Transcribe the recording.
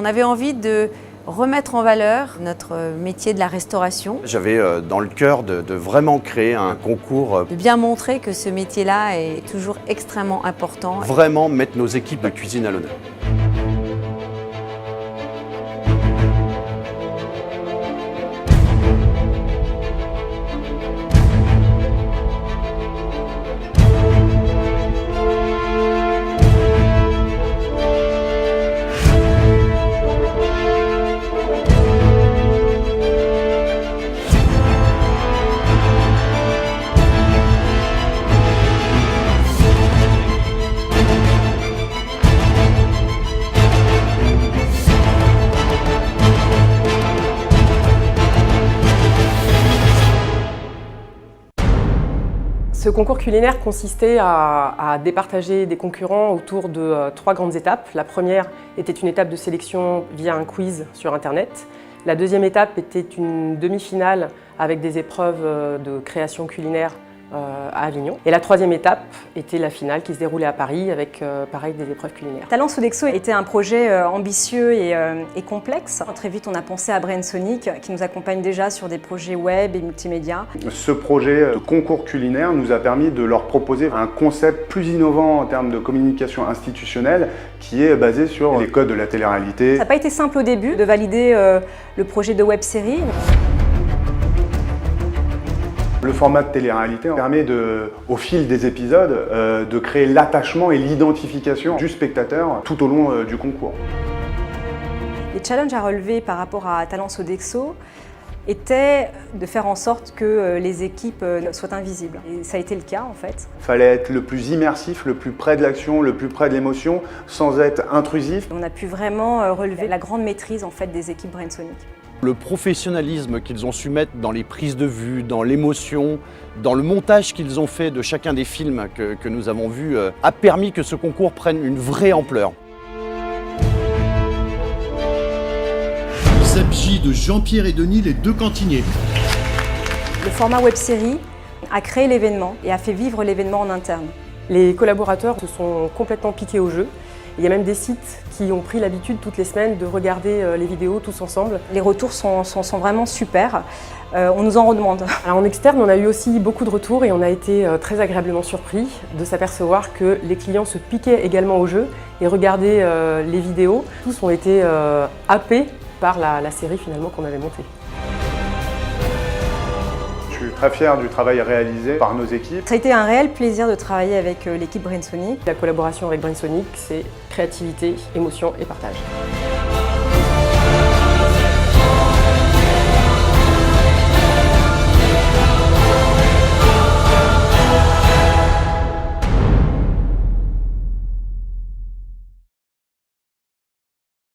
On avait envie de remettre en valeur notre métier de la restauration. J'avais dans le cœur de vraiment créer un concours. De bien montrer que ce métier-là est toujours extrêmement important. Vraiment mettre nos équipes de cuisine à l'honneur. Ce concours culinaire consistait à départager des concurrents autour de 3 grandes étapes. La première était une étape de sélection via un quiz sur Internet. La deuxième étape était une demi-finale avec des épreuves de création culinaire à Avignon. Et la troisième étape était la finale qui se déroulait à Paris avec pareil des épreuves culinaires. Talents Sodexo était un projet ambitieux et complexe. Très vite on a pensé à Brainsonic qui nous accompagne déjà sur des projets web et multimédia. Ce projet de concours culinaire nous a permis de leur proposer un concept plus innovant en termes de communication institutionnelle qui est basé sur les codes de la télé-réalité. Ça n'a pas été simple au début de valider le projet de web-série. Le format de télé-réalité permet au fil des épisodes de créer l'attachement et l'identification du spectateur tout au long du concours. Les challenges à relever par rapport à Talents Sodexo étaient de faire en sorte que les équipes soient invisibles. Et ça a été le cas en fait. Il fallait être le plus immersif, le plus près de l'action, le plus près de l'émotion, sans être intrusif. On a pu vraiment relever la grande maîtrise en fait des équipes Brainsonic. Le professionnalisme qu'ils ont su mettre dans les prises de vue, dans l'émotion, dans le montage qu'ils ont fait de chacun des films que nous avons vus, a permis que ce concours prenne une vraie ampleur. Sabji de Jean-Pierre et Denis, les deux cantiniers. Le format web-série a créé l'événement et a fait vivre l'événement en interne. Les collaborateurs se sont complètement piqués au jeu. Il y a même des sites qui ont pris l'habitude toutes les semaines de regarder les vidéos tous ensemble. Les retours sont vraiment super, on nous en redemande. Alors en externe, on a eu aussi beaucoup de retours et on a été très agréablement surpris de s'apercevoir que les clients se piquaient également au jeu et regardaient les vidéos. Tous ont été happés par la série finalement qu'on avait montée. Je suis très fier du travail réalisé par nos équipes. Ça a été un réel plaisir de travailler avec l'équipe Brainsonic. La collaboration avec Brainsonic, c'est créativité, émotion et partage.